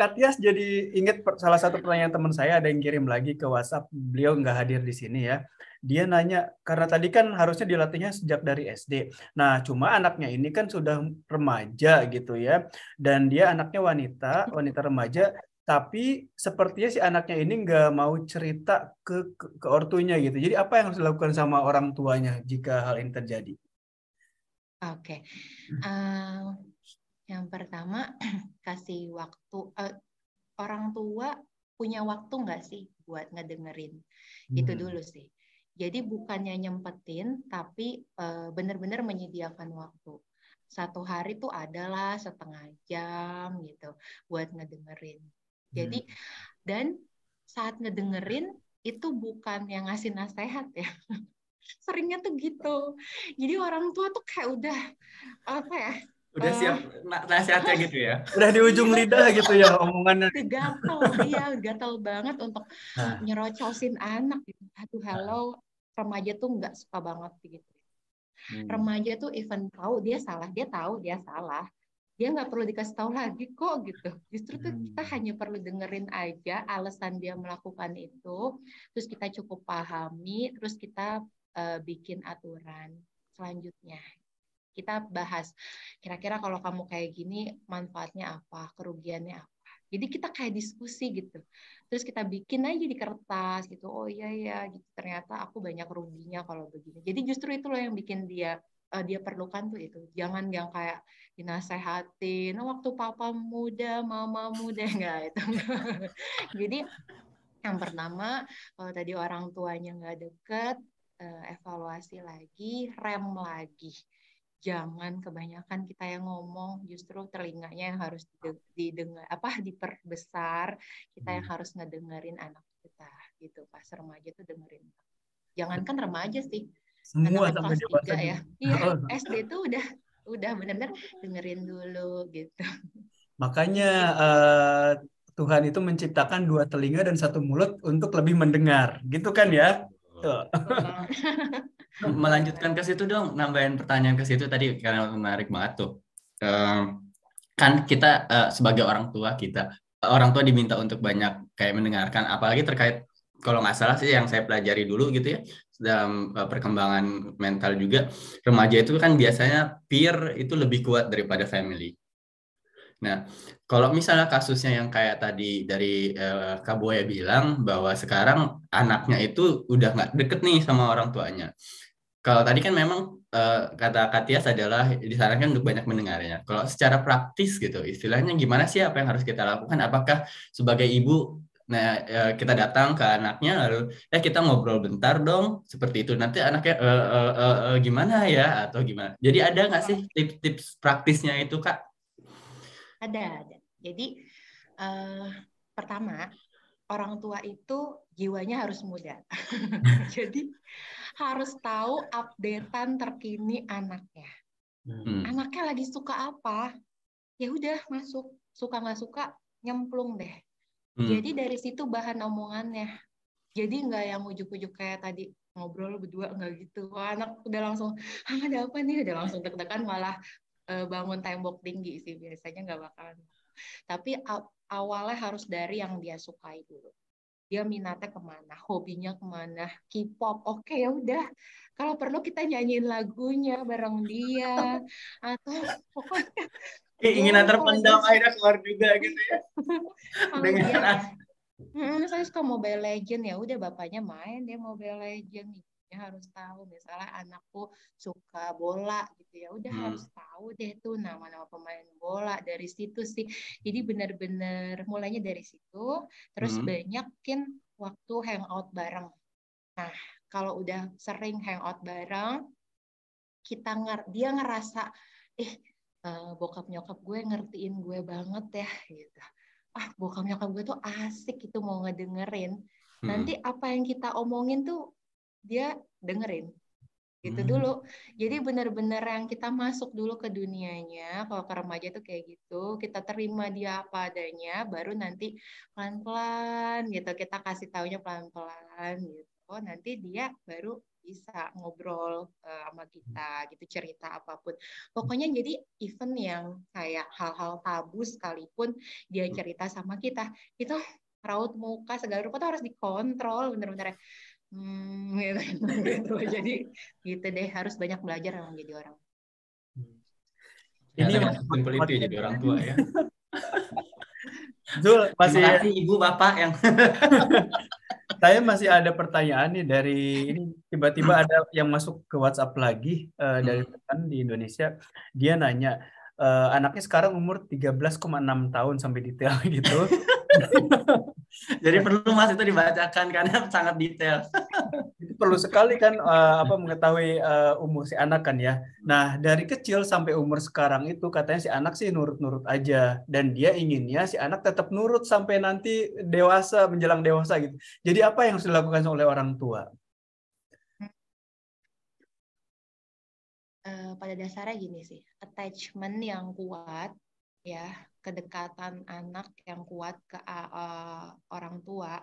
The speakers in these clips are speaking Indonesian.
Katias jadi ingat salah satu pertanyaan teman saya ada yang kirim lagi ke WhatsApp. Beliau nggak hadir di sini ya. Dia nanya, karena tadi kan harusnya dilatihnya sejak dari SD. Nah, cuma anaknya ini kan sudah remaja gitu ya. Dan dia anaknya wanita, wanita remaja. Tapi sepertinya si anaknya ini nggak mau cerita ke ortunya gitu. Jadi apa yang harus dilakukan sama orang tuanya jika hal ini terjadi? Oke. Yang pertama, kasih waktu. Orang tua punya waktu nggak sih buat ngedengerin? Itu dulu sih. Jadi bukannya nyempetin, tapi benar-benar menyediakan waktu. Satu hari tuh adalah setengah jam gitu buat ngedengerin. Jadi dan saat ngedengerin itu bukan yang ngasih nasihat ya. Seringnya tuh gitu. Jadi orang tua tuh kayak udah apa ya? Udah siap nasihatnya gitu ya. Udah di ujung lidah gitu ya omongannya. Udah gatel, iya gatel banget untuk nyerocosin anak gitu. Aduh, halo, remaja tuh nggak suka banget gitu. Remaja tuh even tahu dia salah, dia tahu dia salah. Dia nggak perlu dikasih tahu lagi kok gitu. Justru tuh kita hanya perlu dengerin aja alasan dia melakukan itu, terus kita cukup pahami, terus kita bikin aturan selanjutnya. Kita bahas, kira-kira kalau kamu kayak gini, manfaatnya apa, kerugiannya apa. Jadi kita kayak diskusi gitu. Terus kita bikin aja di kertas gitu. Oh iya ya, gitu. Ternyata aku banyak ruginya kalau begini. Jadi justru itu loh yang bikin dia perlukan tuh itu. Jangan yang kayak dinasehatin, oh, waktu papa muda, mama muda, enggak itu. Jadi yang pertama, kalau tadi orang tuanya nggak deket, evaluasi lagi, rem lagi. Jangan kebanyakan kita yang ngomong, justru telinganya yang harus didengar, diperbesar, kita yang harus ngedengerin anak kita gitu. Pas remaja tuh dengerin. Jangankan remaja sih, Semua anak sampai kelas 3 dewasa ya. gitu. Iya, SD tuh udah benar-benar dengerin dulu gitu. Makanya Tuhan itu menciptakan dua telinga dan satu mulut untuk lebih mendengar, gitu kan ya? Tuh. Melanjutkan ke situ dong, nambahin pertanyaan ke situ tadi karena menarik banget tuh. Kan kita sebagai orang tua diminta untuk banyak kayak mendengarkan, apalagi terkait kalau nggak salah sih yang saya pelajari dulu gitu ya dalam perkembangan mental juga, remaja itu kan biasanya peer itu lebih kuat daripada family. Nah, kalau misalnya kasusnya yang kayak tadi dari Kak Boya bilang bahwa sekarang anaknya itu udah nggak deket nih sama orang tuanya. Kalau tadi kan memang kata Katias adalah disarankan untuk banyak mendengarnya. Kalau secara praktis gitu, istilahnya gimana sih apa yang harus kita lakukan? Apakah sebagai ibu, nah kita datang ke anaknya lalu kita ngobrol bentar dong, seperti itu. Nanti anaknya gimana ya atau gimana? Jadi ada nggak sih tips-tips praktisnya itu, Kak? Ada. Jadi pertama, orang tua itu jiwanya harus muda. Jadi harus tahu updatean terkini anaknya. Anaknya lagi suka apa? Ya udah masuk. Suka nggak suka nyemplung deh. Jadi dari situ bahan omongannya. Jadi nggak yang ujuk-ujuk kayak tadi ngobrol berdua, nggak gitu. Wah, anak udah langsung, ada apa nih? Udah langsung deg-degan malah bangun tembok tinggi sih. Biasanya nggak bakalan. Tapi awalnya harus dari yang dia sukai dulu. Dia minatnya kemana, hobinya kemana, K-pop, oke ya udah. Kalau perlu kita nyanyiin lagunya bareng dia, atau pokoknya Keinginan kalau terpendam akhirnya keluar juga gitu ya. kalau dia saya suka Mobile Legend, ya udah bapaknya main dia Mobile Legend. Ibunya harus tahu, misalnya anakku suka bola gitu, ya udah harus tahu deh tuh nama-nama pemain bola. Dari situ sih, jadi benar-benar mulainya dari situ, terus banyakin waktu hangout bareng. Nah, kalau udah sering hangout bareng, dia ngerasa bokap nyokap gue ngertiin gue banget ya gitu. Bokap nyokap gue tuh asik gitu, mau ngedengerin. Nanti apa yang kita omongin tuh dia dengerin gitu dulu. Jadi benar-benar yang kita masuk dulu ke dunianya. Kalau ke remaja tuh kayak gitu, kita terima dia apa adanya, baru nanti pelan-pelan gitu kita kasih taunya pelan-pelan gitu. Nanti dia baru bisa ngobrol sama kita gitu, cerita apapun. Pokoknya jadi event yang kayak hal-hal tabu sekalipun dia cerita sama kita, itu raut muka segala rupa tuh harus dikontrol bener-bener. Gitu. Jadi gitu deh, harus banyak belajar emang jadi orang. Ini simpel itu jadi orang tua ya. Zul, masih terima kasih ibu bapak yang saya masih ada pertanyaan nih dari ini, tiba-tiba ada yang masuk ke WhatsApp lagi dari teman di Indonesia. Dia nanya, anaknya sekarang umur 13,6 tahun sampai detail gitu. Jadi perlu Mas itu dibacakan karena sangat detail. Itu perlu sekali kan mengetahui umur si anak kan ya. Nah, dari kecil sampai umur sekarang itu katanya si anak sih nurut-nurut aja, dan dia inginnya si anak tetap nurut sampai nanti dewasa, menjelang dewasa gitu. Jadi apa yang harus dilakukan oleh orang tua? Pada dasarnya gini sih, attachment yang kuat ya, kedekatan anak yang kuat ke orang tua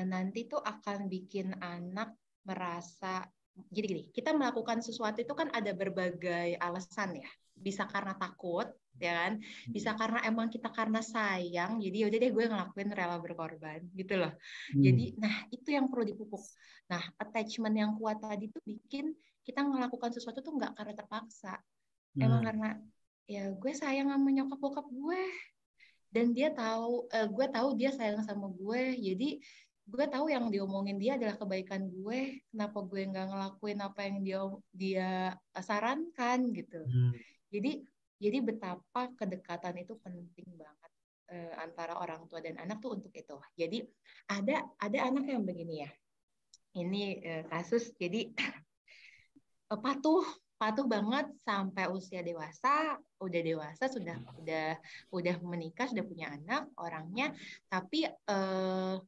nanti tuh akan bikin anak merasa gini, kita melakukan sesuatu itu kan ada berbagai alasan ya. Bisa karena takut, ya kan? Bisa karena emang kita karena sayang, jadi yaudah deh gue ngelakuin rela berkorban, gitu loh. Jadi, nah itu yang perlu dipupuk. Nah, attachment yang kuat tadi tuh bikin kita melakukan sesuatu tuh nggak karena terpaksa. Emang karena ya gue sayang sama nyokap bokap gue, dan dia tahu, gue tahu dia sayang sama gue, jadi gue tahu yang diomongin dia adalah kebaikan gue, kenapa gue nggak ngelakuin apa yang dia sarankan gitu. Jadi betapa kedekatan itu penting banget antara orang tua dan anak tuh untuk itu. Jadi ada anak yang begini ya, ini kasus, jadi patuh banget sampai usia dewasa, udah menikah, sudah punya anak orangnya, tapi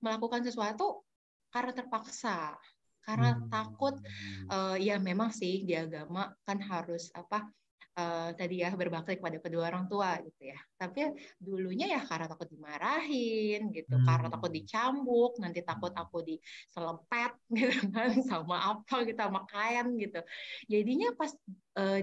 melakukan sesuatu karena terpaksa, karena takut. Ya memang sih di agama kan harus tadi ya berbakti kepada kedua orang tua gitu ya. Tapi dulunya ya karena takut dimarahin gitu, karena takut dicambuk, nanti takut aku diselepet gitu kan, sama apa gitu, sama kain gitu. Jadinya pas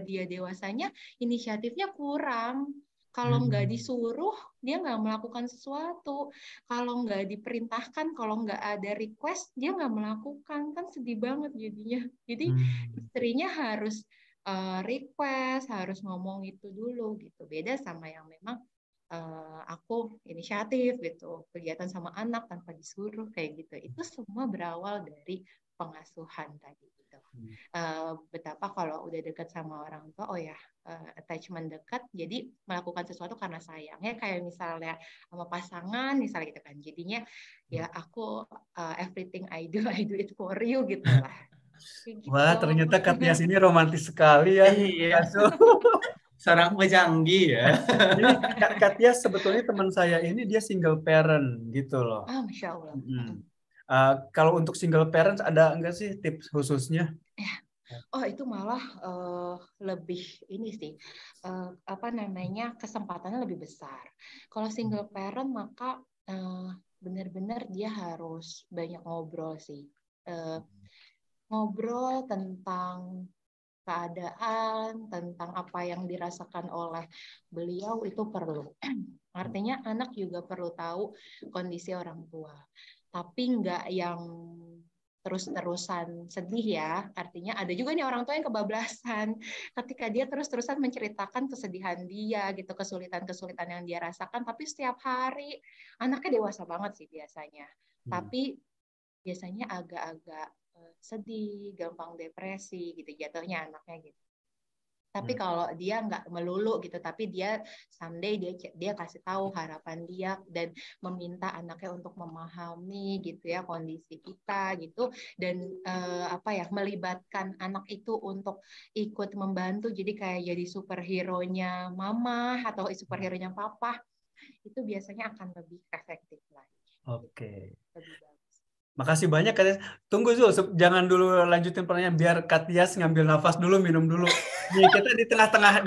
dia dewasanya inisiatifnya kurang. Kalau nggak disuruh, dia nggak melakukan sesuatu. Kalau nggak diperintahkan, kalau nggak ada request, dia nggak melakukan. Kan sedih banget jadinya. Jadi istrinya harus request, harus ngomong itu dulu gitu. Beda sama yang memang aku inisiatif gitu, kegiatan sama anak tanpa disuruh kayak gitu. Itu semua berawal dari pengasuhan tadi gitu. Betapa kalau udah dekat sama orang tua, oh ya attachment dekat, jadi melakukan sesuatu karena sayangnya, kayak misalnya sama pasangan misalnya gitu kan. Jadinya ya aku everything I do it for you gitu lah. Gitu. Wah, ternyata Kak Tias ini romantis sekali ya. Iya. Seorang pecanggih ya. Jadi Kak Tias sebetulnya teman saya ini dia single parent gitu loh. Masya Allah. Kalau untuk single parents ada enggak sih tips khususnya? Oh itu malah lebih ini sih, kesempatannya lebih besar. Kalau single parent maka benar-benar dia harus banyak ngobrol sih. Ngobrol tentang keadaan, tentang apa yang dirasakan oleh beliau itu perlu. Artinya anak juga perlu tahu kondisi orang tua. Tapi nggak yang terus-terusan sedih ya. Artinya ada juga nih orang tua yang kebablasan ketika dia terus-terusan menceritakan kesedihan dia gitu, kesulitan-kesulitan yang dia rasakan, tapi setiap hari anaknya dewasa banget sih biasanya. Tapi biasanya agak-agak sedih, gampang depresi gitu jatuhnya anaknya gitu. Tapi kalau dia nggak melulu gitu, tapi dia someday dia kasih tahu harapan dia dan meminta anaknya untuk memahami gitu ya kondisi kita gitu, dan melibatkan anak itu untuk ikut membantu, jadi kayak jadi superhero-nya mama atau superhero-nya papa, itu biasanya akan lebih efektif lagi. Oke. Lebih bagus. Makasih banyak Kak Tias. Tunggu Zul, jangan dulu lanjutin pertanyaan biar Kak Tias ngambil nafas dulu, minum dulu. Nih kita di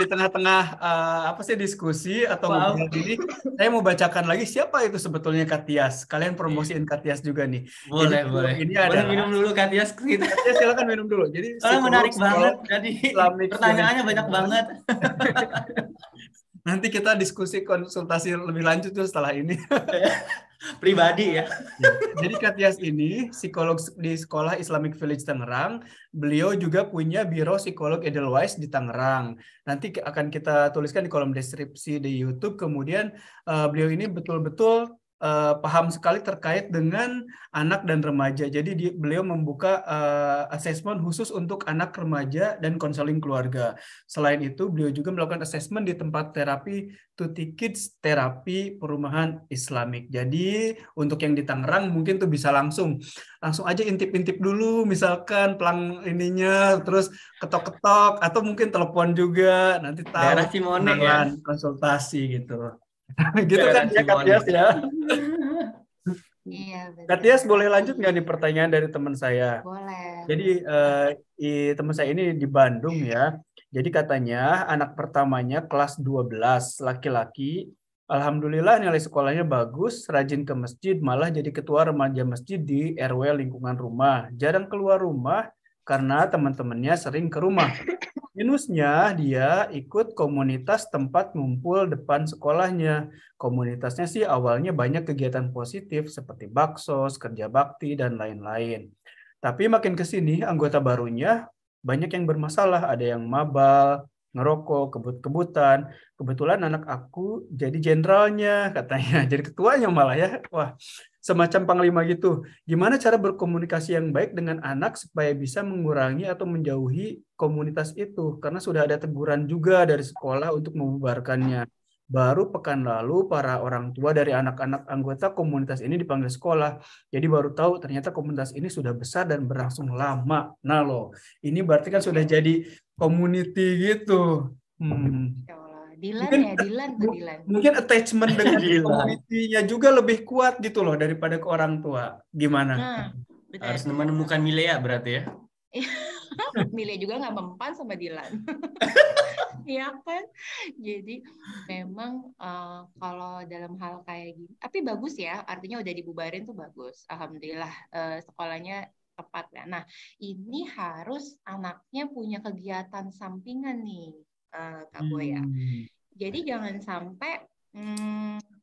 tengah-tengah apa sih diskusi atau ngobrol Maaf. ini, saya mau bacakan lagi siapa itu sebetulnya Kak Tias. Kalian promosiin Kak Tias juga nih. Jadi Boleh, boleh. ini Boleh adalah minum dulu Kak Tias. Kak Tias silakan minum dulu. Jadi Soalnya menarik banget. psikolog Jadi Islamic Village pertanyaannya banyak Tangerang. banget. Nanti kita diskusi konsultasi lebih lanjut tuh setelah ini. Pribadi ya. Ya. Jadi Katias ini psikolog di Sekolah Islamic Village Tangerang. Beliau juga punya biro psikolog Edelweiss di Tangerang. Nanti akan kita tuliskan di kolom deskripsi di YouTube. Kemudian beliau ini betul-betul paham sekali terkait dengan anak dan remaja. Jadi beliau membuka asesmen khusus untuk anak remaja dan konseling keluarga. Selain itu, beliau juga melakukan asesmen di tempat terapi Tuti Kids terapi perumahan Islamik. Jadi untuk yang di Tangerang mungkin tuh bisa langsung aja intip-intip dulu, misalkan pelang ininya, terus ketok-ketok atau mungkin telepon juga, nanti tahu Daerah Simone ya. kenalan, konsultasi gitu. Gitu kan Daerah ya Kak Simone. Tias ya. Iya, betul. Kak Tias boleh lanjut nggak nih pertanyaan dari teman saya? Boleh. Jadi teman saya ini di Bandung ya. Jadi katanya anak pertamanya kelas 12, laki-laki. Alhamdulillah nilai sekolahnya bagus, rajin ke masjid, malah jadi ketua remaja masjid di RW lingkungan rumah. Jarang keluar rumah karena teman-temannya sering ke rumah. Minusnya dia ikut komunitas tempat ngumpul depan sekolahnya. Komunitasnya sih awalnya banyak kegiatan positif seperti baksos, kerja bakti, dan lain-lain. Tapi makin ke sini anggota barunya banyak yang bermasalah, ada yang mabal, ngerokok, kebut-kebutan. Kebetulan anak aku jadi jenderalnya katanya, jadi ketuanya malah ya. Wah, semacam panglima gitu. Gimana cara berkomunikasi yang baik dengan anak supaya bisa mengurangi atau menjauhi komunitas itu? Karena sudah ada teguran juga dari sekolah untuk membubarkannya. Baru pekan lalu para orang tua dari anak-anak anggota komunitas ini dipanggil sekolah. Jadi baru tahu ternyata komunitas ini sudah besar dan berlangsung lama. Nah loh, ini berarti kan sudah jadi community gitu. Dilan Mungkin ya, Dilan tuh Dilan. mungkin attachment dengan Dilan. community-nya juga lebih kuat gitu loh daripada ke orang tua. Gimana? Nah, benar. Harus menemukan Milea berarti ya. Milea juga nggak mempan sama Dilan. Iya kan? Jadi memang kalau dalam hal kayak gini, tapi bagus ya, artinya udah dibubarin tuh bagus. Alhamdulillah sekolahnya tepat ya. Nah, ini harus anaknya punya kegiatan sampingan nih, Kak Boya. Jadi jangan sampai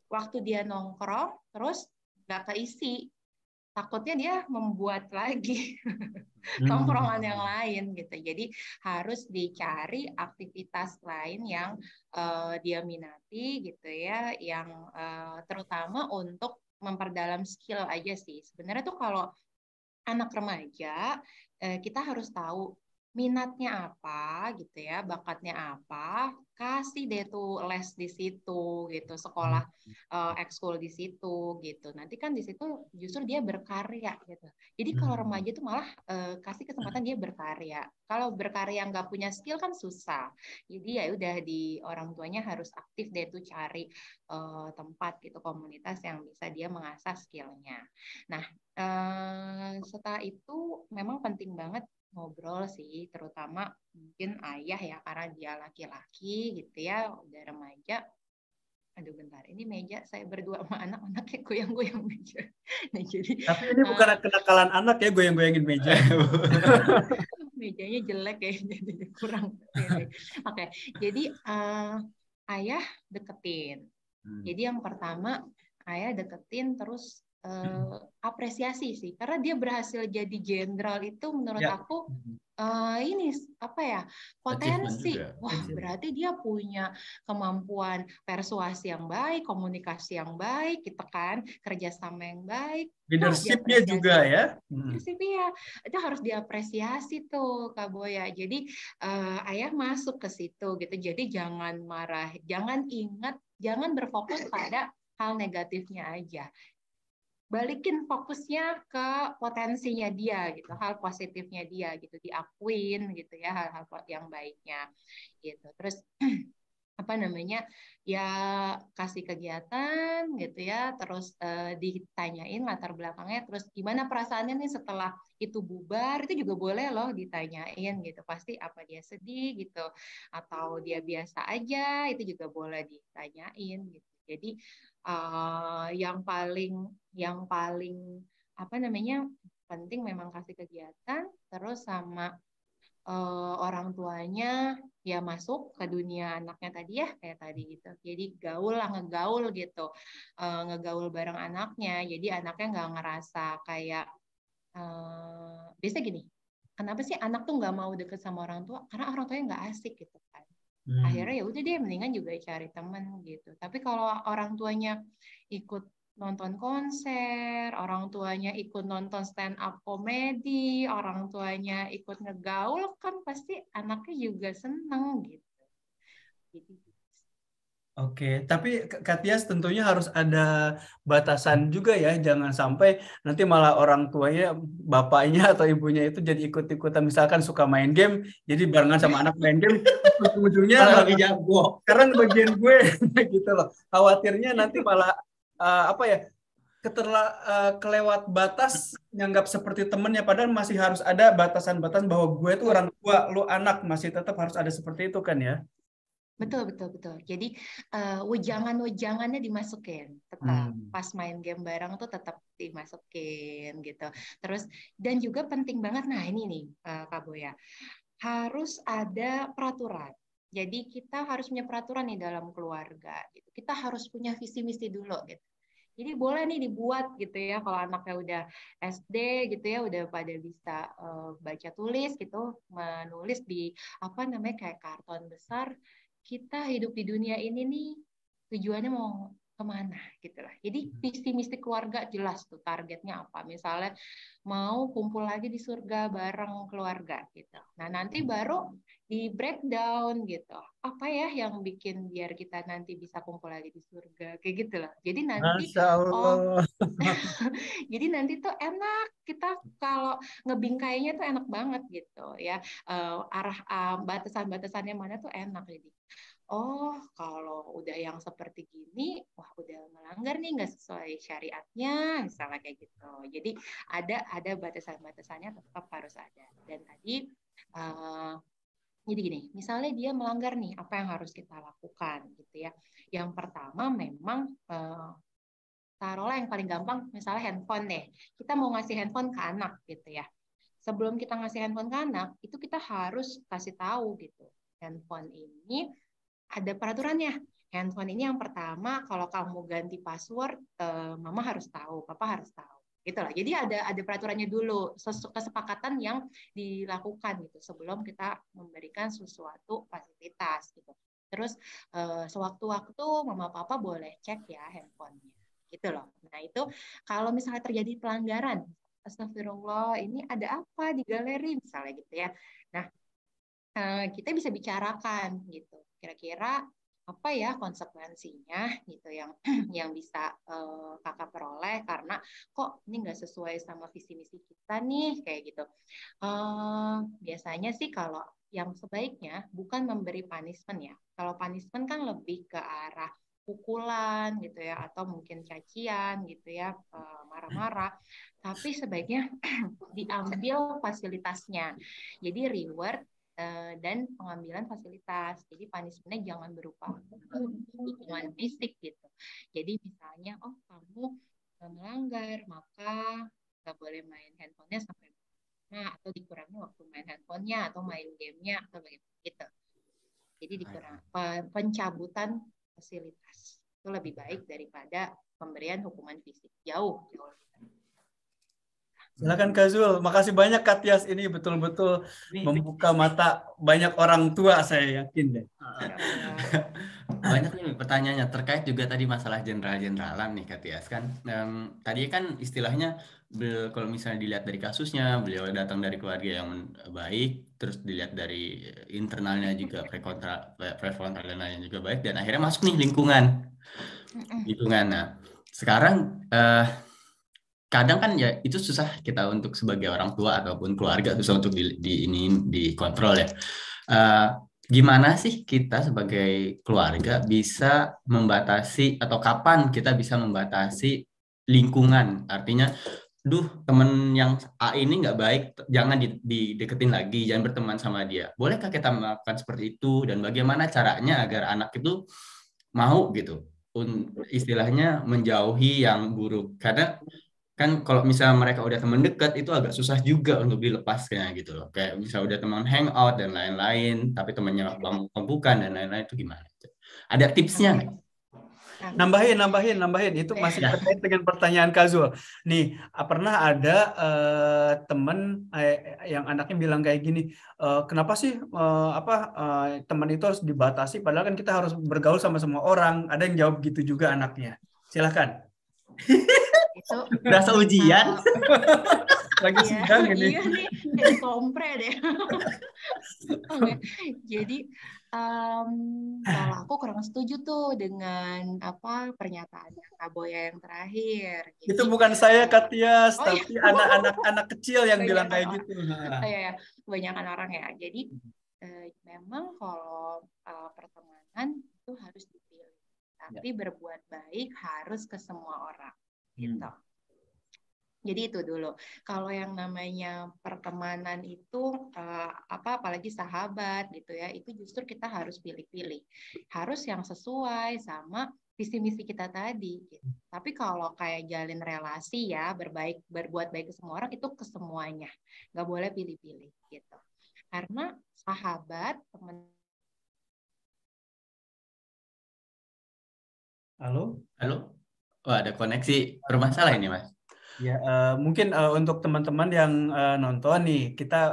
waktu dia nongkrong terus nggak keisi. Takutnya dia membuat lagi tongkrongan yang lain gitu. Jadi harus dicari aktivitas lain yang dia minati gitu ya, yang terutama untuk memperdalam skill aja sih. Sebenarnya tuh kalau anak remaja kita harus tahu minatnya apa gitu ya, bakatnya apa, kasih deh tuh les di situ gitu, sekolah ekskul di situ gitu. Nanti kan di situ justru dia berkarya gitu. Jadi kalau remaja tuh malah kasih kesempatan dia berkarya. Kalau berkarya nggak punya skill kan susah. Jadi ya udah di orang tuanya harus aktif deh tuh cari tempat gitu, komunitas yang bisa dia mengasah skillnya. Nah setelah itu memang penting banget ngobrol sih, terutama mungkin ayah ya, karena dia laki-laki gitu ya, udah remaja. Aduh bentar, ini meja saya berdua sama anak-anaknya goyang-goyang meja. Nah, jadi, tapi ini bukan kenakalan anak ya, goyang-goyangin meja. Mejanya jelek ya, jadi kurang. Oke, jadi ayah deketin. Jadi yang pertama ayah deketin, terus apresiasi sih, karena dia berhasil jadi jenderal itu menurut aku ini apa ya, potensi. Wah, berarti dia punya kemampuan persuasi yang baik, komunikasi yang baik, gitu kan, kerjasama yang baik. Leadership-nya juga ya. Leadership-nya itu harus diapresiasi tuh Kak Boya. Jadi ayah masuk ke situ gitu. Jadi jangan marah, jangan berfokus pada hal negatifnya aja. Balikin fokusnya ke potensinya dia gitu, hal positifnya dia gitu, diakuin gitu ya, hal-hal yang baiknya gitu. Terus apa namanya, ya kasih kegiatan gitu ya, terus ditanyain latar belakangnya, terus gimana perasaannya nih setelah itu bubar, itu juga boleh loh ditanyain gitu, pasti apa dia sedih gitu atau dia biasa aja, itu juga boleh ditanyain gitu. Jadi yang paling apa namanya penting memang kasih kegiatan, terus sama orang tuanya ya masuk ke dunia anaknya tadi ya kayak tadi gitu. Jadi ngegaul gitu, ngegaul bareng anaknya. Jadi anaknya nggak ngerasa kayak biasa gini. Kenapa sih anak tuh nggak mau deket sama orang tua? Karena orang tuanya nggak asik gitu kan. Akhirnya ya udah deh mendingan juga cari teman gitu. Tapi kalau orang tuanya ikut nonton konser, orang tuanya ikut nonton stand up komedi, orang tuanya ikut ngegaul, kan pasti anaknya juga seneng gitu. Jadi, Oke, tapi Kak Tias tentunya harus ada batasan juga ya, jangan sampai nanti malah orang tuanya, bapaknya atau ibunya itu jadi ikut-ikutan, misalkan suka main game, jadi barengan sama anak main game, ujung-ujungnya lebih jago. karena bagian gue gitu loh. Khawatirnya nanti malah apa ya, kelewat batas, nyanggap seperti temennya, padahal masih harus ada batasan-batasan bahwa gue itu orang tua, lu anak, masih tetap harus ada seperti itu kan ya. betul. Jadi wejangan-wejangannya dimasukin, tetap pas main game bareng tuh tetap dimasukin gitu. Terus dan juga penting banget, nah ini nih Kak Boya, harus ada peraturan. Jadi kita harus punya peraturan nih dalam keluarga. Gitu. Kita harus punya visi misi dulu gitu. Jadi boleh nih dibuat gitu ya, kalau anaknya udah SD gitu ya, udah pada bisa baca tulis gitu, menulis di apa namanya kayak karton besar. Kita hidup di dunia ini nih tujuannya mau kemana gitu lah. Jadi visi misi keluarga jelas tuh targetnya apa. Misalnya mau kumpul lagi di surga bareng keluarga gitu. Nah nanti baru di breakdown gitu. Apa ya yang bikin biar kita nanti bisa kumpul lagi di surga kayak gitu lah. Jadi nanti Masya Allah. jadi nanti tuh enak kita kalau ngebingkainya tuh enak banget gitu ya. Arah batasan-batasannya mana tuh enak jadi. Oh, kalau udah yang seperti gini, wah udah melanggar nih, nggak sesuai syariatnya, misalnya kayak gitu. Jadi ada batasan-batasannya tetap harus ada. Dan tadi, jadi gini, misalnya dia melanggar nih, apa yang harus kita lakukan gitu ya. Yang pertama memang taruhlah yang paling gampang, misalnya handphone deh. Kita mau ngasih handphone ke anak gitu ya. Sebelum kita ngasih handphone ke anak, itu kita harus kasih tahu gitu. Handphone ini ada peraturannya. Handphone ini yang pertama kalau kamu ganti password, mama harus tahu, papa harus tahu. Gitu lah. Jadi ada peraturannya dulu, kesepakatan yang dilakukan gitu sebelum kita memberikan sesuatu fasilitas gitu. Terus sewaktu-waktu mama papa boleh cek ya handphonenya. Gitu loh. Nah, itu kalau misalnya terjadi pelanggaran, astagfirullah, ini ada apa di galeri misalnya gitu ya. Nah, kita bisa bicarakan gitu. Kira-kira apa ya konsekuensinya gitu yang bisa kakak peroleh karena kok ini nggak sesuai sama visi misi kita nih kayak gitu. Biasanya sih kalau yang sebaiknya bukan memberi punishment ya. Kalau punishment kan lebih ke arah pukulan gitu ya atau mungkin cacian gitu ya, marah-marah. Tapi sebaiknya diambil fasilitasnya. Jadi reward dan pengambilan fasilitas. Jadi punishment-nya jangan berupa hukuman fisik gitu. Jadi misalnya, oh kamu melanggar, maka nggak boleh main handphonenya sampai atau dikurangi waktu main handphonenya atau main gamenya atau begitu. Jadi dikurang pencabutan fasilitas itu lebih baik daripada pemberian hukuman fisik. Jauh. Silakan Kak Zul, makasih banyak Kak Tias, ini betul-betul membuka mata banyak orang tua saya yakin deh. Banyak nih pertanyaannya terkait juga tadi masalah jenderal-jeneralan nih Kak Tias kan. Tadi kan istilahnya kalau misalnya dilihat dari kasusnya, beliau datang dari keluarga yang baik, terus dilihat dari internalnya juga prefrontal dan lainnya juga baik, dan akhirnya masuk nih lingkungan. Nah, sekarang kadang kan ya itu susah kita untuk sebagai orang tua ataupun keluarga susah untuk dikontrol ya. gimana sih kita sebagai keluarga bisa membatasi atau kapan kita bisa membatasi lingkungan? Artinya, temen yang A ini nggak baik, jangan dideketin lagi, jangan berteman sama dia. Bolehkah kita melakukan seperti itu? Dan bagaimana caranya agar anak itu mau gitu, istilahnya menjauhi yang buruk? Karena kan kalau misalnya mereka udah teman dekat itu agak susah juga untuk dilepaskannya gitu loh. Kayak misalnya udah teman hangout dan lain-lain, tapi temannya bukan dan lain-lain, itu gimana? Ada tipsnya nggak? Nambahin itu masih terkait dengan pertanyaan Kazul. Nih, pernah ada teman yang anaknya bilang kayak gini, kenapa sih teman itu harus dibatasi padahal kan kita harus bergaul sama semua orang. Ada yang jawab gitu juga anaknya. Silakan. Itu berasa ujian. Lagi sidang ini. Iya nih, kayak kompre deh. Okay. Jadi kalau aku kurang setuju tuh dengan pernyataan Kak Boya yang terakhir. Jadi, itu bukan saya Katias, tapi iya. anak kecil yang bilang kayak gitu. Iya, kebanyakan orang ya. Jadi memang kalau pertemanan itu harus dipilih, tapi berbuat baik harus ke semua orang, gitu. Jadi itu dulu. Kalau yang namanya pertemanan itu apalagi sahabat gitu ya, itu justru kita harus pilih-pilih. Harus yang sesuai sama visi misi kita tadi. Gitu. Tapi kalau kayak jalin relasi ya, berbuat baik ke semua orang itu ke semuanya. Nggak boleh pilih-pilih gitu. Karena sahabat, teman. Halo? Oh, ada koneksi bermasalah ini, Mas. Ya, mungkin untuk teman-teman yang nonton nih, kita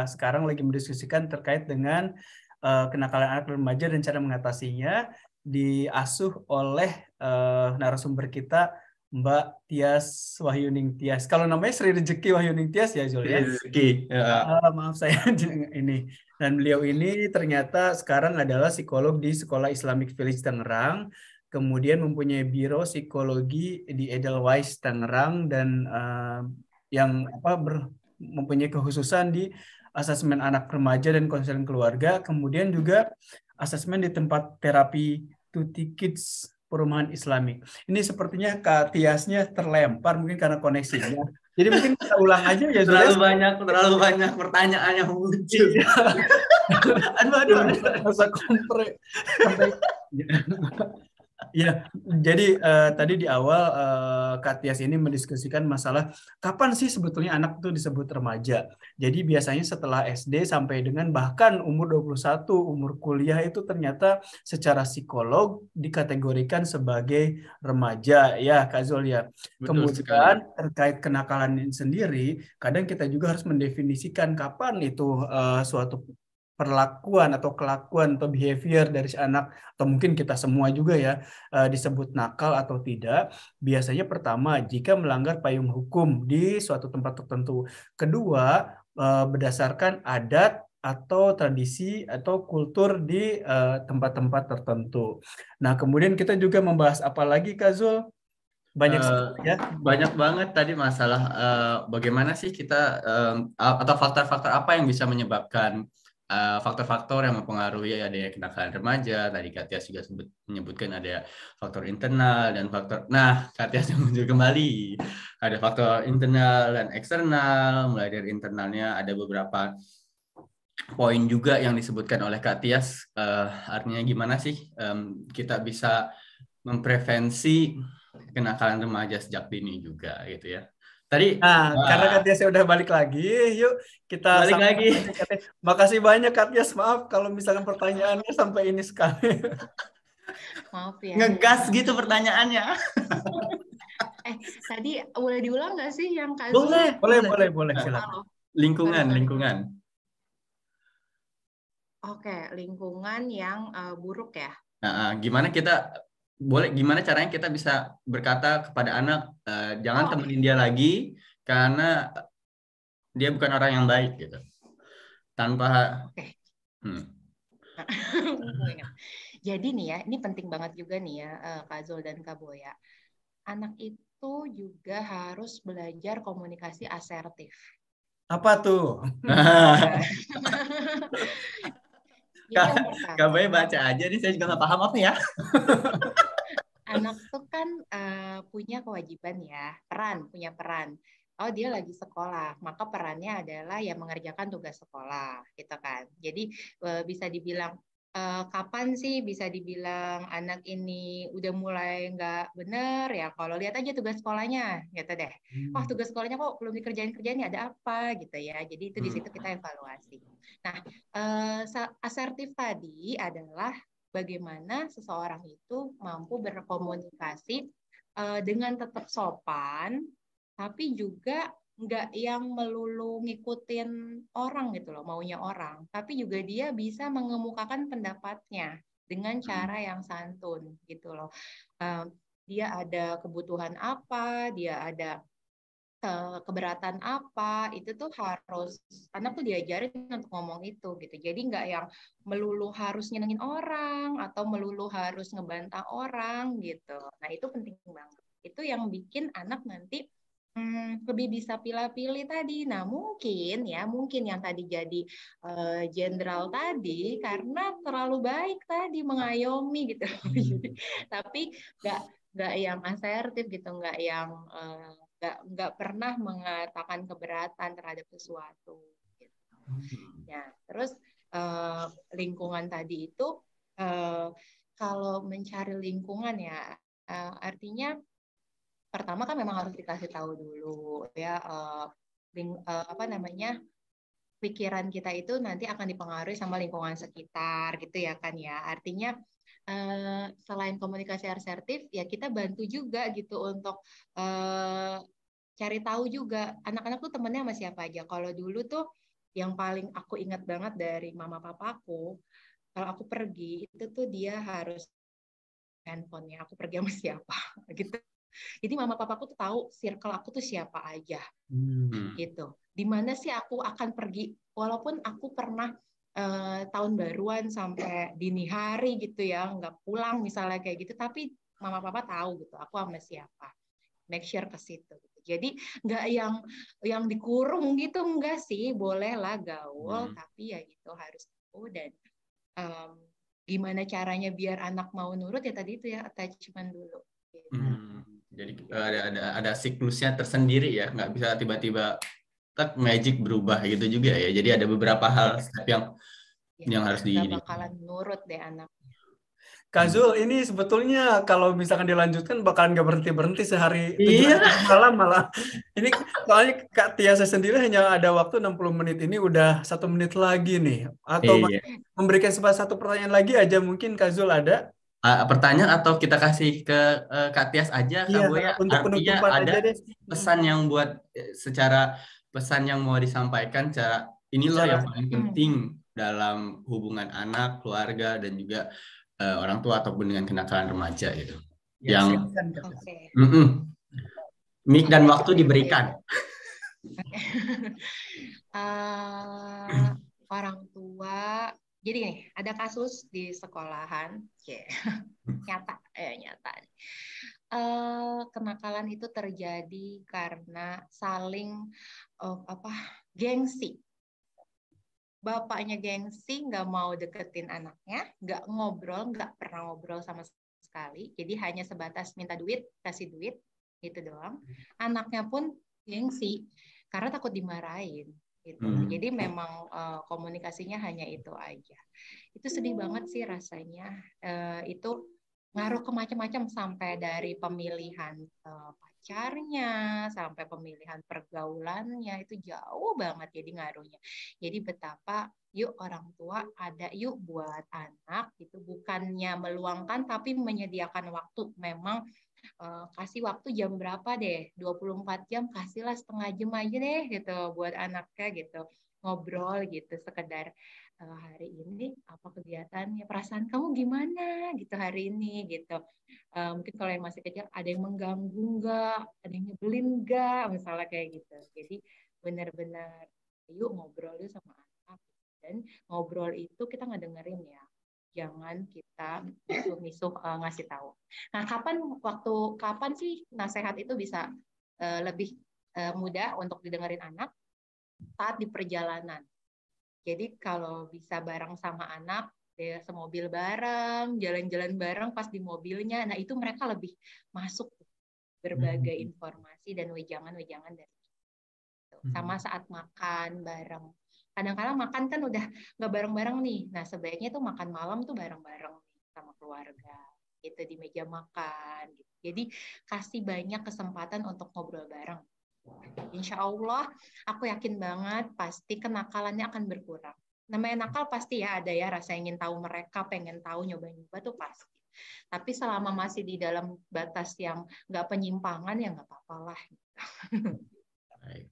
sekarang lagi mendiskusikan terkait dengan kenakalan anak remaja dan cara mengatasinya, diasuh oleh narasumber kita, Mbak Tias Wahyuning Tias. Kalau namanya Sri Rezeki Wahyuning Tias ya, Zul ya? Rezeki. Maaf saya ini. Dan beliau ini ternyata sekarang adalah psikolog di Sekolah Islamic Village Tangerang. Kemudian mempunyai biro psikologi di Edelweiss Tangerang dan yang mempunyai kekhususan di asesmen anak remaja dan konseling keluarga, kemudian juga asesmen di tempat terapi Tuti Kids Perumahan Islami. Ini sepertinya Kak Tiasnya terlempar mungkin karena koneksinya. Jadi mungkin kita ulang aja ya. Terlalu banyak pertanyaan yang muncul. aduh. Masa kompre. Ya, jadi tadi di awal Kak Tias ini mendiskusikan masalah kapan sih sebetulnya anak itu disebut remaja. Jadi biasanya setelah SD sampai dengan bahkan umur 21, umur kuliah itu ternyata secara psikolog dikategorikan sebagai remaja ya Kak Zul ya. Betul Kemudian sekali. terkait kenakalan sendiri, kadang kita juga harus mendefinisikan kapan itu suatu perlakuan atau kelakuan atau behavior dari si anak atau mungkin kita semua juga ya disebut nakal atau tidak. Biasanya pertama jika melanggar payung hukum di suatu tempat tertentu. Kedua berdasarkan adat atau tradisi atau kultur di tempat-tempat tertentu. Nah, kemudian kita juga membahas apa lagi Kak Zul? Banyak banget tadi masalah bagaimana sih kita atau faktor-faktor apa yang bisa menyebabkan faktor-faktor yang mempengaruhi ada kenakalan remaja. Tadi Kak Tias juga menyebutkan ada faktor internal dan faktor. Nah, Kak Tias muncul kembali. Ada faktor internal dan eksternal. Mulai dari internalnya ada beberapa poin juga yang disebutkan oleh Kak Tias. Artinya gimana sih kita bisa memprevensi kenakalan remaja sejak dini juga gitu ya. Tadi karena Kak Tias udah balik lagi, yuk kita balik lagi. Makasih banyak Kak Tias, maaf kalau misalkan pertanyaannya sampai ini sekali. Maaf ya. Ngegas gitu pertanyaannya. Tadi boleh diulang nggak sih yang Kak Boleh, silakan. Lingkungan. Oke, lingkungan yang buruk ya. Nah, gimana caranya kita bisa berkata kepada anak jangan temenin dia lagi karena dia bukan orang yang baik gitu. Tanpa Jadi nih ya, ini penting banget juga nih ya Kak Zul dan Kak Boya. Anak itu juga harus belajar komunikasi asertif. Apa tuh? Jadi yang pertama, Kak Bay baca aja nih, saya juga nggak paham apa ya. anak tuh kan punya kewajiban ya, punya peran. Oh, dia lagi sekolah, maka perannya adalah ya mengerjakan tugas sekolah, gitu kan. Jadi bisa dibilang kapan sih bisa dibilang anak ini udah mulai nggak bener ya? Kalau lihat aja tugas sekolahnya, gitu deh. Wah, tugas sekolahnya kok belum dikerjain ada apa gitu ya. Jadi itu di situ kita evaluasi. Nah, asertif tadi adalah bagaimana seseorang itu mampu berkomunikasi dengan tetap sopan, tapi juga nggak yang melulu ngikutin orang gitu loh, maunya orang. Tapi juga dia bisa mengemukakan pendapatnya dengan cara yang santun gitu loh. Dia ada kebutuhan apa, dia ada keberatan apa, itu tuh harus anak tuh diajarin untuk ngomong itu gitu. Jadi nggak yang melulu harus nyenengin orang atau melulu harus ngebantah orang gitu. Nah itu penting banget. Itu yang bikin anak nanti lebih bisa pilih-pilih tadi. Nah mungkin yang tadi jadi jenderal tadi karena terlalu baik tadi mengayomi gitu. Tapi nggak yang asertif gitu, nggak yang nggak pernah mengatakan keberatan terhadap sesuatu. Gitu. Ya, terus lingkungan tadi itu kalau mencari lingkungan ya artinya pertama kan memang harus dikasih tahu dulu ya apa namanya pikiran kita itu nanti akan dipengaruhi sama lingkungan sekitar gitu ya kan ya. Artinya selain komunikasi asertif ya kita bantu juga gitu untuk cari tahu juga anak-anak tuh temennya sama siapa aja. Kalau dulu tuh yang paling aku ingat banget dari mama papaku, kalau aku pergi itu tuh dia harus handphonenya aku pergi sama siapa gitu. Jadi mama papaku tuh tahu circle aku tuh siapa aja gitu. Di mana sih aku akan pergi walaupun aku pernah tahun baruan sampai dini hari gitu ya nggak pulang misalnya kayak gitu, tapi mama papa tahu gitu aku sama siapa, make sure ke situ gitu. Jadi nggak yang dikurung gitu, enggak sih, bolehlah gaul tapi ya gitu harus tahu dan gimana caranya biar anak mau nurut ya tadi itu ya attachment dulu gitu. Jadi ada siklusnya tersendiri ya, nggak bisa tiba-tiba magic berubah gitu juga ya. Jadi ada beberapa hal step yang harus nggak bakalan nurut deh anak. Kak Zul, ini sebetulnya kalau misalkan dilanjutkan bakalan nggak berhenti-berhenti sehari 7 Iya. malam malah. Ini soalnya Kak Tiasa sendiri hanya ada waktu 60 menit, ini udah 1 menit lagi nih. Atau Iya. memberikan satu pertanyaan lagi aja mungkin Kak Zul ada? Pertanyaan atau kita kasih ke Kak Tias aja, Kak Iya, Boya. untuk Artinya penutupan ada aja deh. pesan yang buat secara pesan yang mau disampaikan cara ini loh yang paling penting dalam hubungan anak, keluarga dan juga orang tua ataupun dengan kenakalan remaja gitu. Ya, Yang mic dan waktu diberikan. Orang tua. Jadi nih, ada kasus di sekolahan, nyata. Kenakalan itu terjadi karena saling gengsi. Bapaknya gengsi, nggak mau deketin anaknya, nggak pernah ngobrol sama sekali. Jadi hanya sebatas minta duit, kasih duit, gitu doang. Anaknya pun gengsi karena takut dimarahin. Gitu. Jadi memang komunikasinya hanya itu aja. Itu sedih banget sih rasanya. Itu ngaruh ke macam-macam sampai dari pemilihan pacarnya sampai pemilihan pergaulannya itu jauh banget jadi ngaruhnya. Jadi betapa yuk orang tua ada yuk buat anak itu bukannya meluangkan tapi menyediakan waktu. Memang kasih waktu jam berapa deh, 24 jam kasihlah setengah jam aja deh gitu buat anaknya gitu, ngobrol gitu sekedar hari ini apa kegiatannya, perasaan kamu gimana gitu hari ini gitu. Mungkin kalau yang masih kecil ada yang mengganggu nggak, ada yang nyebelin nggak misalnya kayak gitu. Jadi benar-benar yuk ngobrol yuk sama anak dan ngobrol itu kita nggak dengerin ya. Jangan kita misuh ngasih tahu. Nah, kapan sih nasihat itu bisa lebih mudah untuk didengerin anak? Saat di perjalanan. Jadi kalau bisa bareng sama anak, dia semobil bareng, jalan-jalan bareng pas di mobilnya. Nah itu mereka lebih masuk berbagai informasi dan wejangan-wejangan dari itu. Sama saat makan bareng. Kadang-kadang makan kan udah nggak bareng-bareng nih. Nah sebaiknya tuh makan malam tuh bareng-bareng sama keluarga. Gitu di meja makan. Gitu. Jadi kasih banyak kesempatan untuk ngobrol bareng. Insya Allah, aku yakin banget pasti kenakalannya akan berkurang. Namanya nakal pasti ya ada ya rasa ingin tahu mereka, pengen tahu nyoba-nyoba tuh pasti. Tapi selama masih di dalam batas yang nggak penyimpangan ya nggak apa-apa lah. Baik.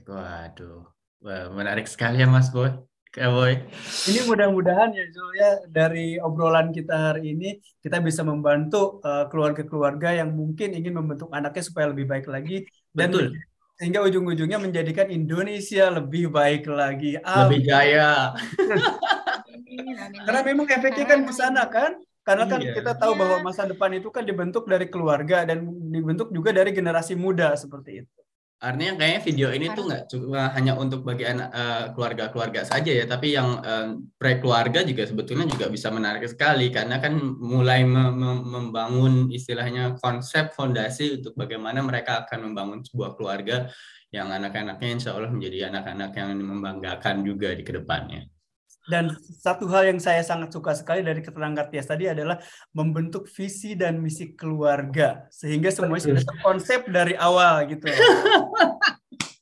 Waduh, wah, menarik sekali ya Mas Boy. Boy. Ini mudah-mudahan ya Zul ya dari obrolan kita hari ini kita bisa membantu keluarga-keluarga yang mungkin ingin membentuk anaknya supaya lebih baik lagi dan Betul. Sehingga ujung-ujungnya menjadikan Indonesia lebih baik lagi. Lebih jaya. Amin. Karena memang efeknya kan ke sana kan. Karena kan Iya. kita tahu bahwa masa depan itu kan dibentuk dari keluarga dan dibentuk juga dari generasi muda seperti itu. Artinya kayaknya video ini tuh nggak cuma hanya untuk bagi keluarga-keluarga saja ya, tapi yang pre-keluarga juga sebetulnya juga bisa menarik sekali karena kan mulai membangun istilahnya konsep fondasi untuk bagaimana mereka akan membangun sebuah keluarga yang anak-anaknya insya Allah menjadi anak-anak yang membanggakan juga di kedepannya. Dan satu hal yang saya sangat suka sekali dari keterangan Tias tadi adalah membentuk visi dan misi keluarga sehingga semuanya sudah terkonsep dari awal gitu.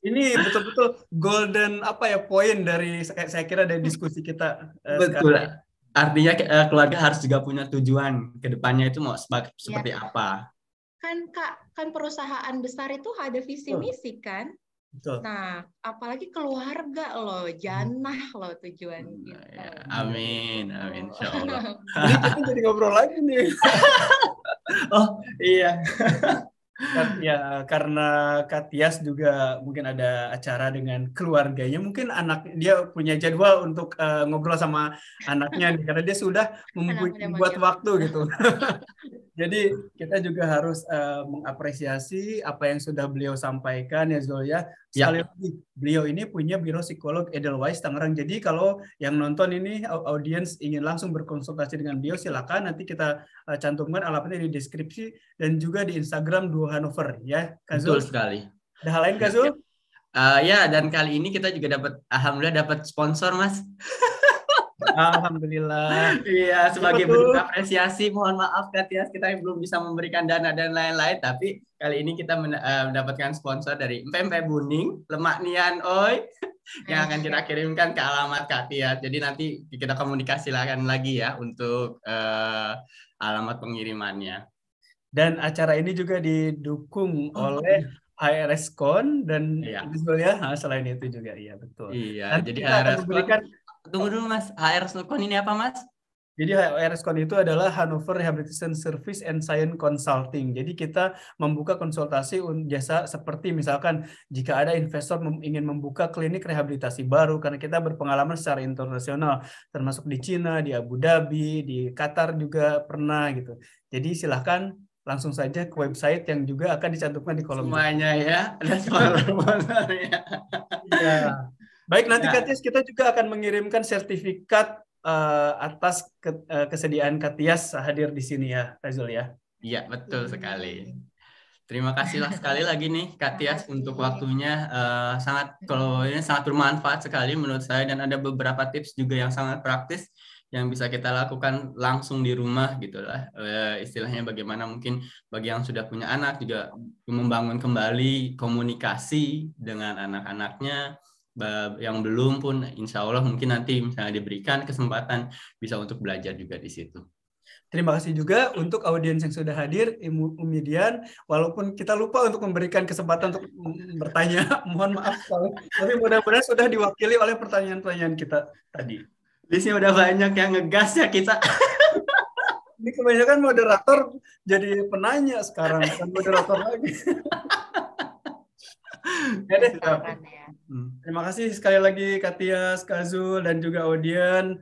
Ini betul-betul golden poin dari saya kira dari diskusi kita Betul. sekarang. Artinya keluarga harus juga punya tujuan ke depannya itu mau seperti apa. Kan perusahaan besar itu ada visi misi kan? Betul. Nah, apalagi keluarga loh, jannah loh tujuan kita. Amin, insya Allah. Ini kita jadi ngobrol lagi nih. Oh iya. Ya karena Kak Tias juga mungkin ada acara dengan keluarganya, mungkin dia punya jadwal untuk ngobrol sama anaknya nih, karena dia sudah membuat waktu gitu. Jadi kita juga harus mengapresiasi apa yang sudah beliau sampaikan ya Zul ya. Sekali lagi, beliau ini punya Biro Psikolog Edelweiss Tangerang. Jadi kalau yang nonton ini audiens ingin langsung berkonsultasi dengan beliau, silakan nanti kita cantumkan alamatnya di deskripsi dan juga di Instagram Duo Hanover ya. Kak Zul? Betul sekali. Ada hal lain Kak Zul? Ya, dan kali ini kita juga alhamdulillah dapat sponsor Mas. Alhamdulillah. Iya, sebagai bentuk apresiasi, mohon maaf Kak Tias, kita belum bisa memberikan dana dan lain-lain, tapi kali ini kita mendapatkan sponsor dari Pempek Buning, Lemak Nian Oi, yang akan kita kirimkan ke alamat Kak Tias. Jadi nanti kita komunikasikan lagi ya untuk alamat pengirimannya. Dan acara ini juga didukung oleh HRSCon dan betul ya, selain itu juga iya betul. Iya, nanti jadi kita akan memberikan tunggu dulu Mas, HRSCon ini apa Mas? Jadi HRSCon itu adalah Hanover Rehabilitation Service and Science Consulting. Jadi kita membuka konsultasi jasa seperti misalkan jika ada investor ingin membuka klinik rehabilitasi baru karena kita berpengalaman secara internasional termasuk di Cina, di Abu Dhabi, di Qatar juga pernah gitu. Jadi silahkan langsung saja ke website yang juga akan dicantumkan di kolom. Semuanya ya, ada sponsor-sponsornya. Ya. Baik, nanti Kak Tias kita juga akan mengirimkan sertifikat atas kesediaan Kak Tias hadir di sini ya, Kak Zul ya. Iya, betul sekali. Terima kasih sekali lagi nih Kak Tias untuk waktunya, sangat bermanfaat sekali menurut saya, dan ada beberapa tips juga yang sangat praktis yang bisa kita lakukan langsung di rumah gitulah. Istilahnya bagaimana mungkin bagi yang sudah punya anak juga membangun kembali komunikasi dengan anak-anaknya. Yang belum pun insya Allah mungkin nanti misalnya diberikan kesempatan bisa untuk belajar juga di situ. Terima kasih juga untuk audiens yang sudah hadir, Umidian. Walaupun kita lupa untuk memberikan kesempatan untuk bertanya, mohon maaf sekali. Tapi mudah-mudahan sudah diwakili oleh pertanyaan-pertanyaan kita tadi. Di sini udah banyak yang ngegas ya kita. Ini kebanyakan moderator jadi penanya sekarang, bukan moderator lagi. Ya deh. Terima kasih sekali lagi Kak Tias, Kak Zul, dan juga audien.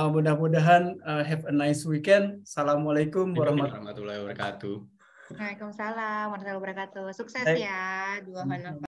Mudah-mudahan have a nice weekend. Assalamualaikum warahmatullahi wabarakatuh. Waalaikumsalam warahmatullahi wabarakatuh. Sukses ya, Duo Hanover.